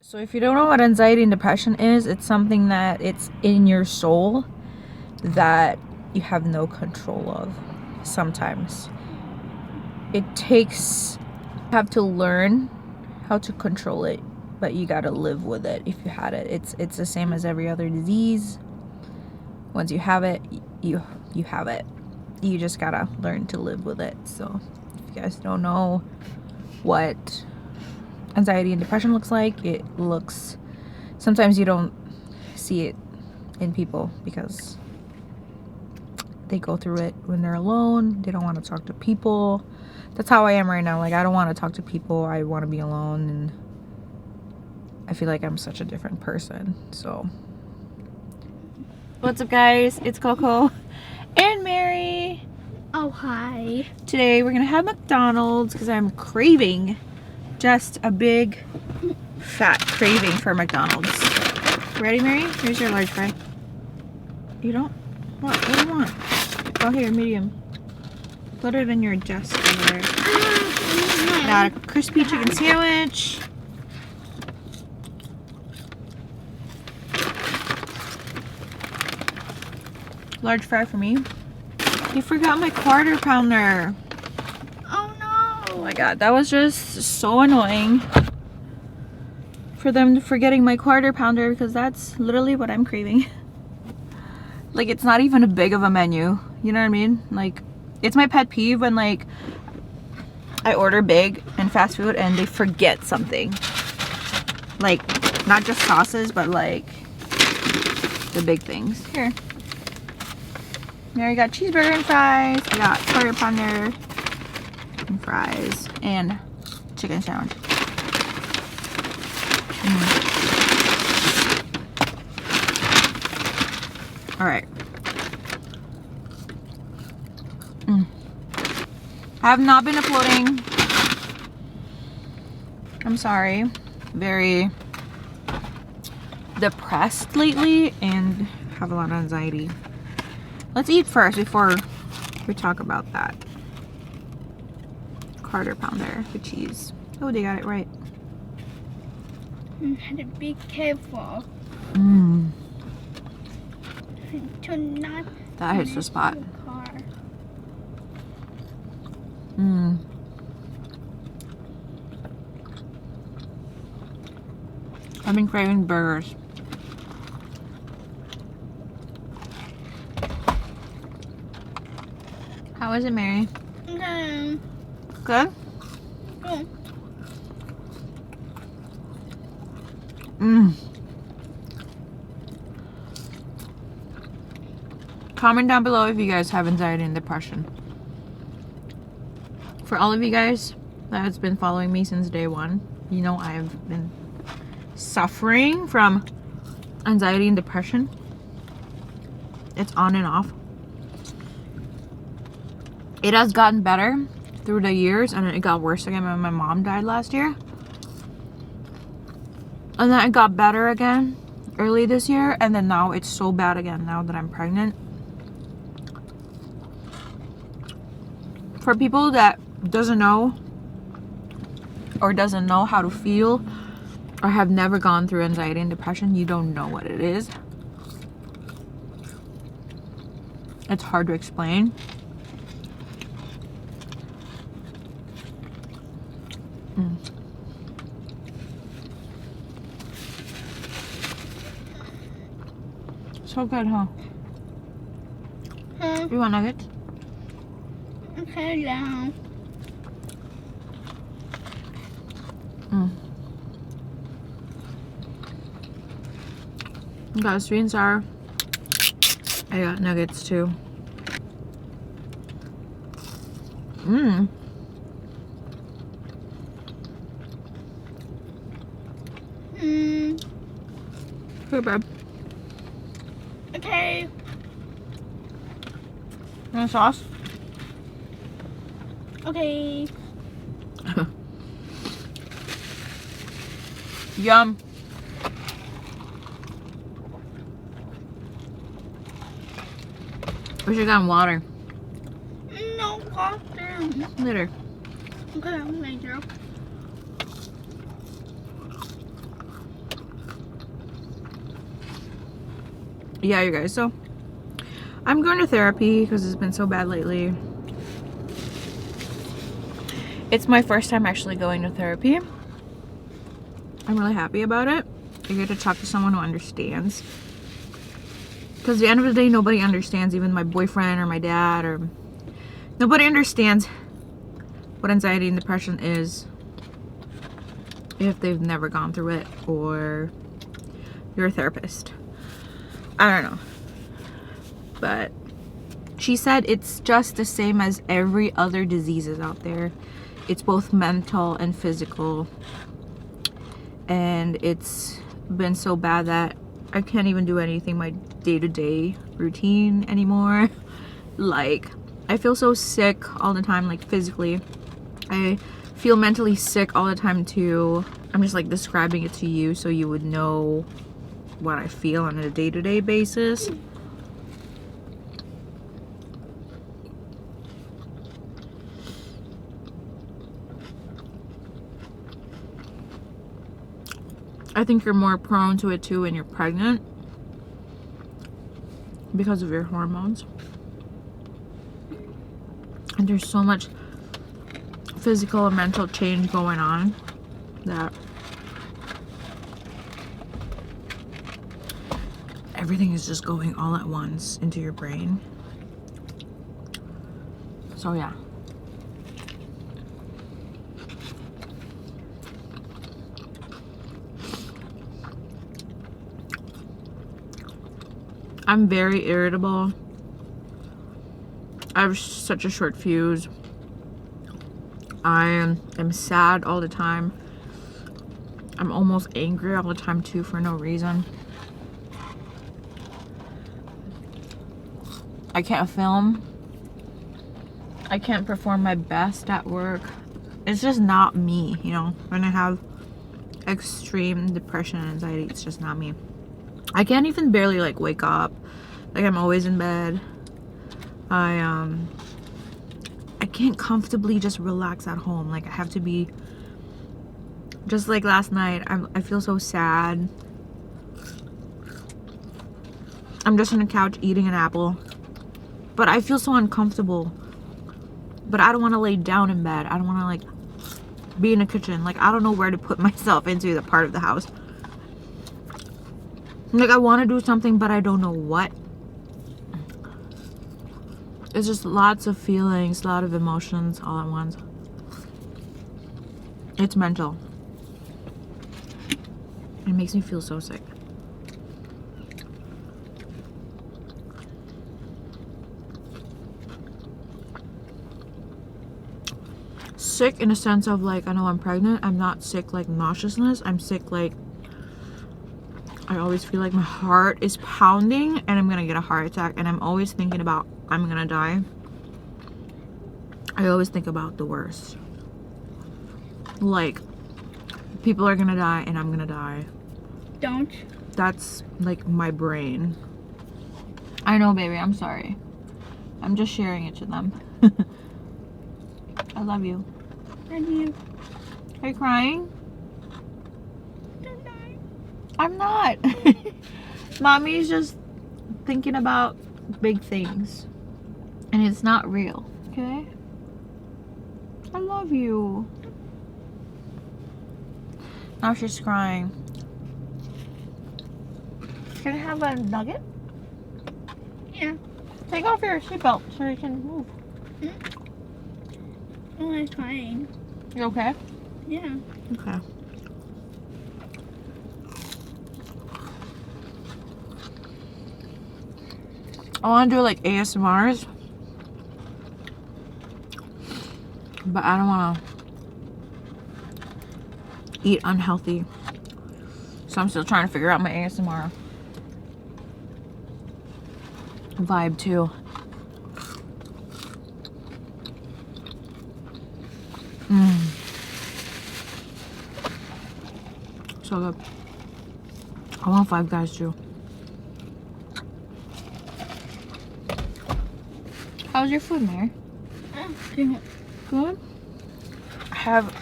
So if you don't know what anxiety and depression is, it's something that it's in your soul that you have no control of sometimes. It takes, you have to learn how to control it, but you gotta live with it if you had it. It's the same as every other disease. Once you have it, you have it. You just gotta learn to live with it. So if you guys don't know what anxiety and depression looks like, it looks, sometimes you don't see it in people because they go through it when they're alone. They don't want to talk to people. That's how I am right now. Like, I don't want to talk to people. I want to be alone, and I feel like I'm such a different person. So what's up, guys? It's Coco and Mary. Oh, hi. Today we're gonna have McDonald's because I'm craving, just a big fat craving for McDonald's. Ready, Mary? Here's your large fry. You don't? What do you want? Oh, here, medium. Put it in your desk over there. Got a crispy chicken sandwich. Large fry for me. You forgot my quarter pounder. Oh no. Oh my god, that was just so annoying for them forgetting my quarter pounder, because that's literally what I'm craving. Like, it's not even a big of a menu, you know what I mean? Like, it's my pet peeve when, like, I order big in fast food and they forget something. Like, not just sauces, but like the big things. Here. Mary got cheeseburger and fries. I got quarter pounder and fries and chicken sandwich. All right. I have not been uploading. I'm sorry. Very depressed lately and have a lot of anxiety. Let's eat first before we talk about that. Quarter pounder with cheese. Oh, they got it right. You had to be careful. To not. That hits the spot. Car. I've been craving burgers. How is it, Mary? Okay. Good? Good. Comment down below if you guys have anxiety and depression. For all of you guys that has been following me since day one, you know I've been suffering from anxiety and depression. It's on and off. It has gotten better through the years, and it got worse again when my mom died last year. And then it got better again early this year, and then now it's so bad again now that I'm pregnant. For people that doesn't know or doesn't know how to feel or have never gone through anxiety and depression, you don't know what it is. It's hard to explain. So good, huh? You want nuggets? Okay, now. I got sweet and sour. I got nuggets too. Here, babe. Okay. Want sauce? Okay. Yum. We should have water. No water. Later. Okay, later. yeah, you guys, so I'm going to therapy because it's been so bad lately. It's my first time actually going to therapy. I'm really happy about it. I get to talk to someone who understands. Because at the end of the day, nobody understands, even my boyfriend or my dad, or nobody understands what anxiety and depression is if they've never gone through it or you're a therapist. I don't know. But she said it's just the same as every other diseases out there. It's both mental and physical. And it's been so bad that I can't even do anything my day-to-day routine anymore. Like, I feel so sick all the time, like physically. I feel mentally sick all the time too. I'm just like describing it to you so you would know what I feel on a day-to-day basis. I think you're more prone to it too when you're pregnant because of your hormones. And there's so much physical and mental change going on that everything is just going all at once into your brain. So yeah. I'm very irritable. I have such a short fuse. I am sad all the time. I'm almost angry all the time too for no reason. I can't film. I can't perform my best at work. It's just not me, you know. When I have extreme depression and anxiety, it's just not me. I can't even barely like wake up. Like, I'm always in bed. I can't comfortably just relax at home. Like, I have to be, just like last night, I feel so sad. I'm just on the couch eating an apple. But I feel so uncomfortable. But I don't want to lay down in bed. I don't want to like be in the kitchen. Like, I don't know where to put myself into the part of the house. Like, I want to do something, but I don't know what. It's just lots of feelings, a lot of emotions all at once. It's mental. It makes me feel so sick. Sick in a sense of like, I know I'm pregnant. I'm not sick like nauseousness. I'm sick like, I always feel like my heart is pounding and I'm gonna get a heart attack, and I'm always thinking about I'm gonna die. I always think about the worst. Like, people are gonna die and I'm gonna die. Don't. That's like my brain. I know, baby, I'm sorry. I'm just sharing it to them. I love you. And you. Are you crying? Don't die. I'm not. Mommy's just thinking about big things. And it's not real, okay? I love you. Now she's crying. Can I have a nugget? Yeah. Take off your seatbelt so you can move. Oh, I'm crying. You okay? Yeah. Okay. I want to do like ASMRs, but I don't want to eat unhealthy. So I'm still trying to figure out my ASMR vibe too. So good. I want Five Guys too. How's your food, Mary? Good. Good. I have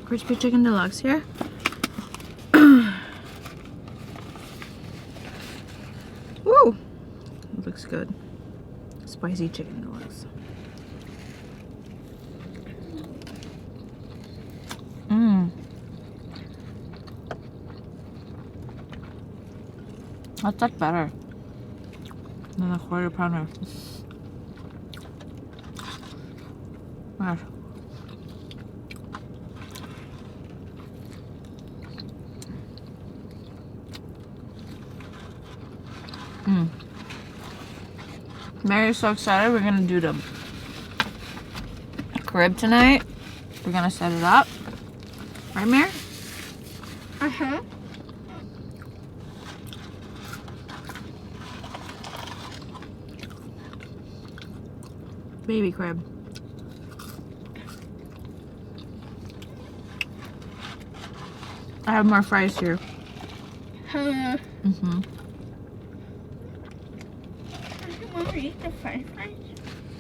crispy chicken deluxe here. Woo! looks good. Spicy chicken noodles. Mmm. That's like better than a quarter pounder. Gosh. Mary's so excited. We're gonna do the crib tonight. We're gonna set it up. Right, Mary? Uh-huh. Baby crib. I have more fries here. I Mm-hmm. don't want to eat the french fries.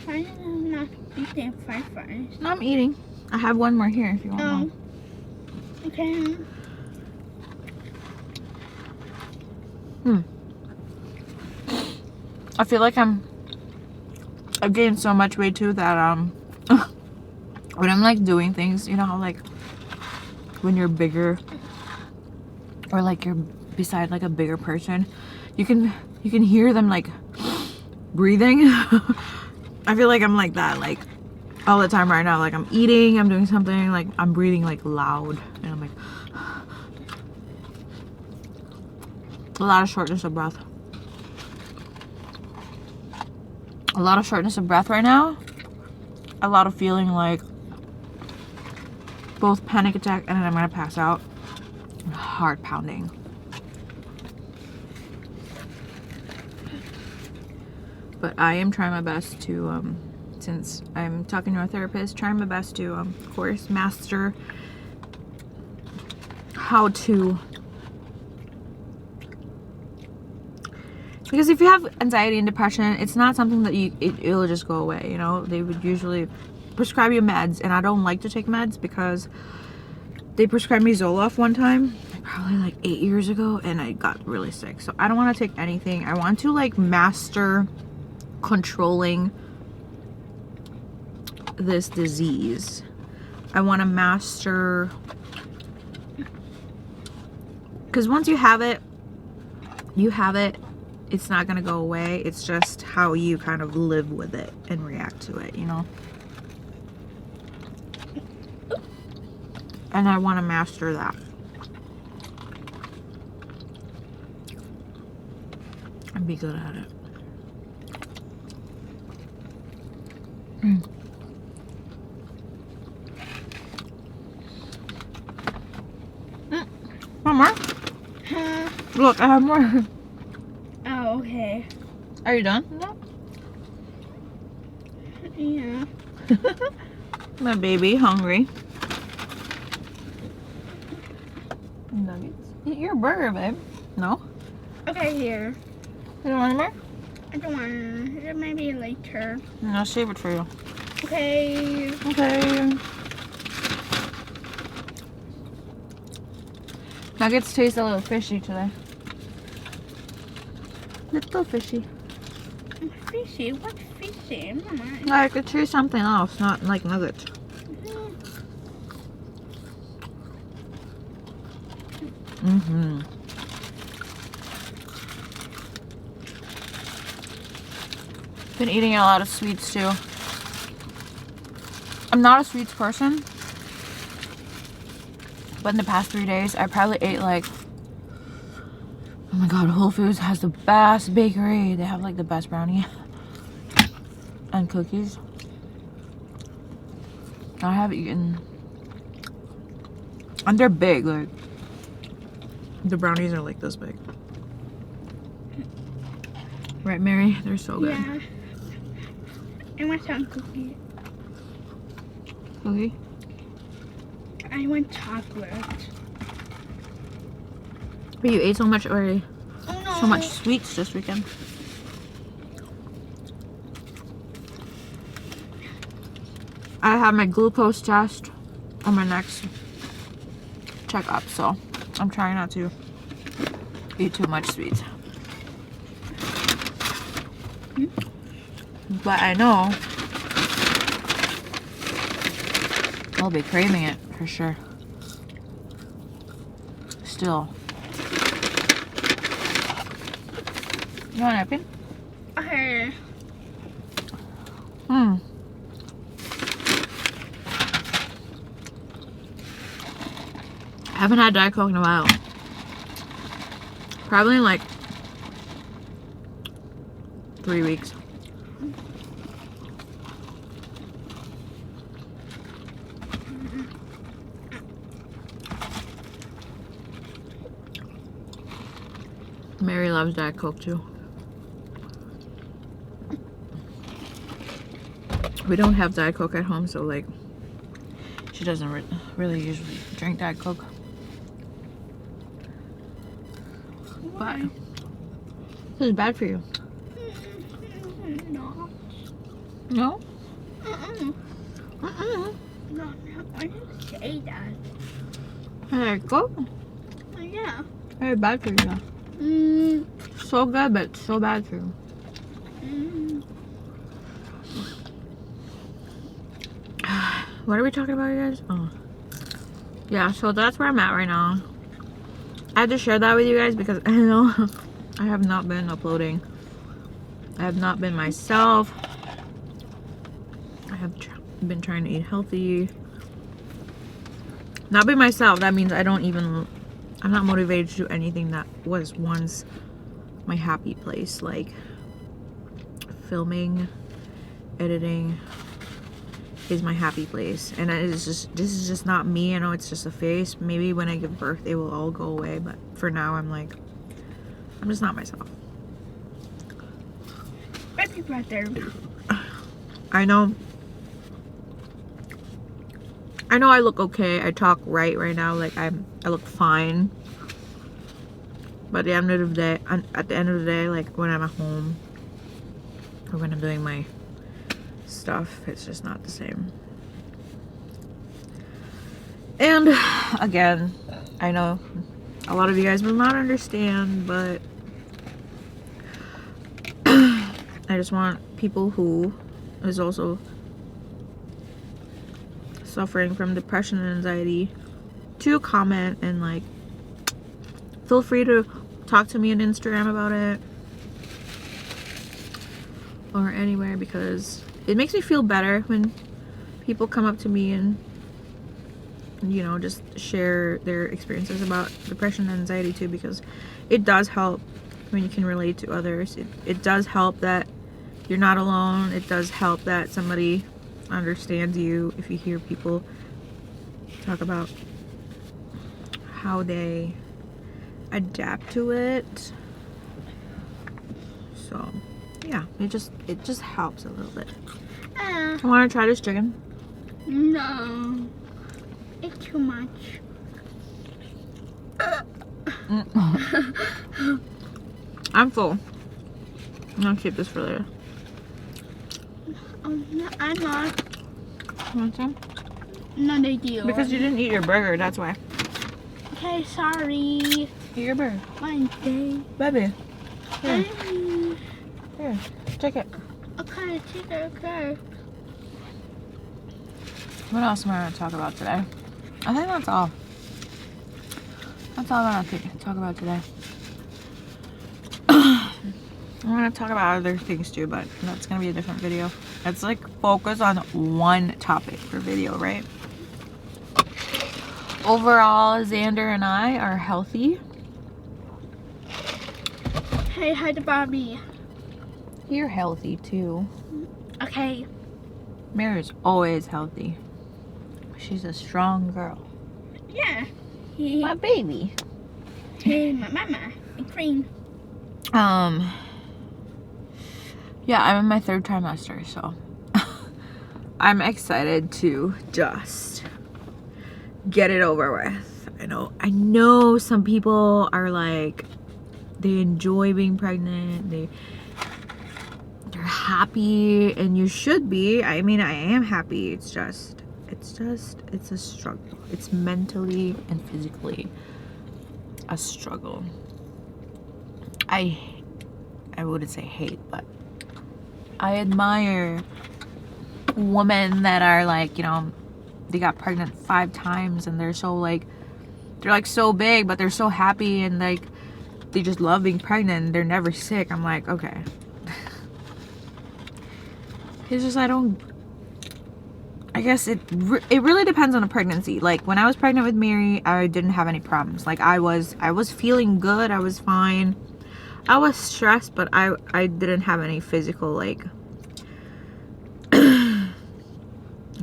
Why am I not eating french fries? No, I'm eating. I have one more here if you want one. Okay. I feel like I've gained so much weight too that when I'm like doing things, you know how like when you're bigger or like you're beside like a bigger person, you can hear them like breathing. I feel like I'm like that like all the time right now. Like I'm eating, I'm doing something, like I'm breathing like loud, and I'm like a lot of shortness of breath. A lot of shortness of breath right now. A lot of feeling like both panic attack and then I'm gonna pass out. And heart pounding. But I am trying my best to, since I'm talking to a therapist, trying my best to, of course, master how to. Because if you have anxiety and depression, it's not something that it'll just go away, you know? They would usually prescribe you meds, and I don't like to take meds because they prescribed me Zoloft one time, probably like 8 years ago, and I got really sick. So I don't want to take anything. I want to like master controlling this disease. I want to master, because once you have it, you have it. It's not gonna go away. It's just how you kind of live with it and react to it, you know? And I want to master that. And be good at it. One more? Look, I have more. Oh, okay. Are you done? No. Yeah. My baby, hungry. Nuggets. Eat your burger, babe. No? Okay, here. You don't want any more? I don't want it. Maybe later. I'll save it for you. Okay. Okay. Nuggets taste a little fishy today. Little fishy. Fishy? What fishy? Mama. Like it tastes something else, not like nuggets. Mm-hmm. Been eating a lot of sweets too. I'm not a sweets person, but in the past 3 days, I probably ate like, oh my god, Whole Foods has the best bakery. They have like the best brownie and cookies. I have eaten, and they're big, like the brownies are like this big. Right, Mary? They're so good. Yeah. I want some cookie. Cookie? I want chocolate. But you ate so much already. Oh no. So much sweets this weekend. I have my glucose test on my next checkup, so I'm trying not to eat too much sweets. But I know I'll be craving it for sure. Still. You want a napkin? Okay. I haven't had Diet Coke in a while. Probably in like 3 weeks. Mary loves Diet Coke too. We don't have Diet Coke at home, so like she doesn't really usually drink Diet Coke. But this is bad for you. No. No? No, I didn't say that. Diet Coke? Yeah. Very bad for you though. So good, but so bad for you. What are we talking about, you guys? Oh. Yeah, so that's where I'm at right now. I had to share that with you guys because I know I have not been uploading. I have not been myself. I have been trying to eat healthy. Not be myself, that means I'm not motivated to do anything that was once my happy place, like filming, editing is my happy place, and this is just not me. I know it's just a face. Maybe when I give birth it will all go away, but for now I'm just not myself. Happy brother. I know I look okay. I talk right now, like I look fine. But at the end of the day, like when I'm at home or when I'm doing my stuff, it's just not the same. And again, I know a lot of you guys will not understand, but I just want people who is also suffering from depression and anxiety to comment and like feel free to talk to me on Instagram about it or anywhere, because it makes me feel better when people come up to me and, you know, just share their experiences about depression and anxiety too, because it does help when you can relate to others. It does help that you're not alone. It does help that somebody understands you if you hear people talk about how they adapt to it. So yeah, it just helps a little bit. Want to try this chicken? No, it's too much. I'm full. I'll keep this for later. No, I'm not. You want some? No, they do. Because you didn't eat your burger, that's why. Okay, sorry. Eat your burger. One day. Baby. Here. Here. Take it. Okay, take it, okay. What else am I going to talk about today? I think that's all. That's all I'm going to talk about today. I'm going to talk about other things too, but that's going to be a different video. It's like focus on one topic per video, right? Overall, Xander and I are healthy. Hey, hi to Bobby. You're healthy too. Okay. Mary's always healthy. She's a strong girl. Yeah. My baby. Hey, my mama. And Cream. Yeah, I'm in my 3rd trimester, so I'm excited to just get it over with. I know some people are like, they enjoy being pregnant, they're happy, and you should be. I mean, I am happy. It's a struggle. It's mentally and physically a struggle. I wouldn't say hate, but I admire women that are like, you know, they got pregnant 5 times and they're so like, they're like so big, but they're so happy and like they just love being pregnant and they're never sick. I'm like, okay. It's just, I guess it really depends on the pregnancy. Like when I was pregnant with Mary, I didn't have any problems. Like I was feeling good. I was fine. I was stressed, but I didn't have any physical like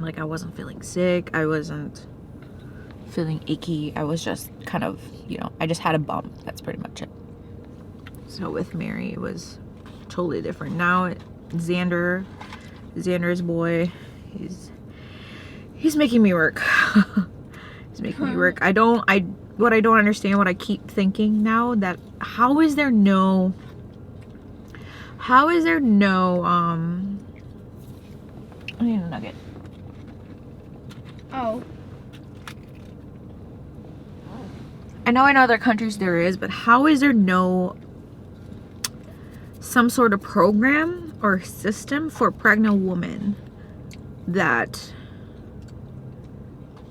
like I wasn't feeling sick. I wasn't feeling icky. I was just kind of, you know, I just had a bump. That's pretty much it. So with Mary, it was totally different. Now Xander's boy, he's making me work. He's making me work. What I don't understand, what I keep thinking now, that how is there no I need a nugget. Oh. I know in other countries there is, but how is there no some sort of program or system for pregnant women that,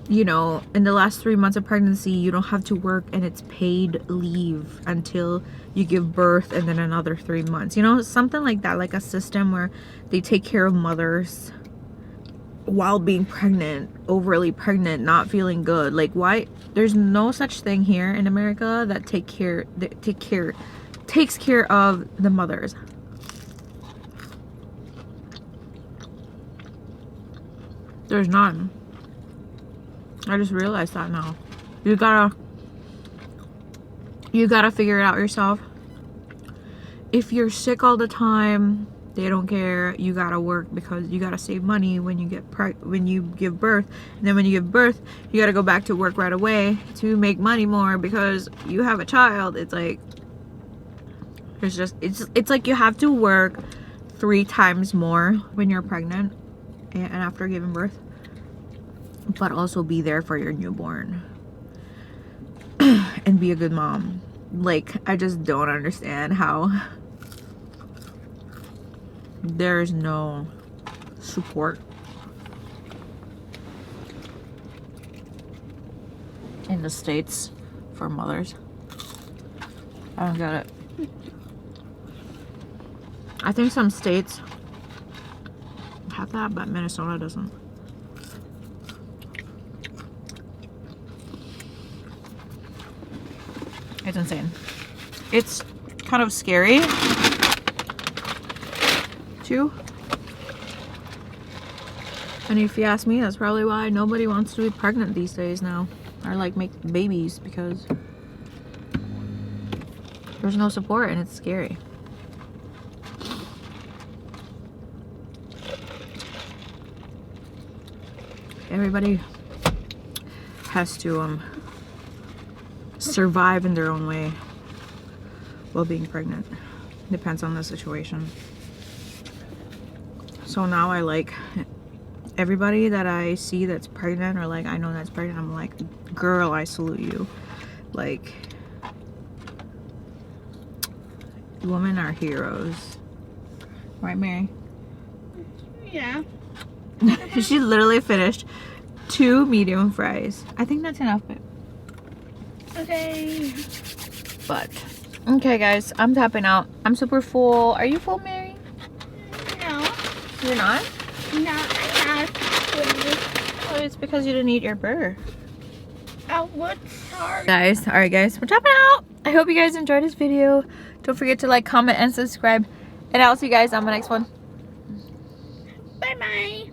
you know, in the last 3 months of pregnancy you don't have to work and it's paid leave until you give birth, and then another 3 months, you know, something like that, like a system where they take care of mothers while being pregnant, overly pregnant, not feeling good. Like, why there's no such thing here in America that takes care of the mothers. There's none. I just realized that now. You gotta figure it out yourself. If you're sick all the time, they don't care. You gotta work because you gotta save money when you give birth, and then when you give birth, you gotta go back to work right away to make money more because you have a child. It's like it's like you have to work 3 times more when you're pregnant and after giving birth, but also be there for your newborn and be a good mom. Like, I just don't understand how there's no support in the States for mothers. I don't get it. I think some states have that, but Minnesota doesn't. It's insane. It's kind of scary too. And if you ask me, that's probably why nobody wants to be pregnant these days now, or like make babies, because there's no support and it's scary. Everybody has to survive in their own way while being pregnant. Depends on the situation. So now I like everybody that I see that's pregnant, or like I know that's pregnant, I'm like, girl, I salute you. Like, women are heroes. Right, Mary? Yeah. She literally finished 2 medium fries. I think that's enough, babe. Okay. But okay, guys, I'm tapping out. I'm super full. Are you full, Mary? No. You're not? No, I'm not. Oh, it's because you didn't eat your burger. Oh, what? Sorry. Guys, alright guys, we're tapping out. I hope you guys enjoyed this video. Don't forget to like, comment, and subscribe. And I'll see you guys on my next one. Bye-bye.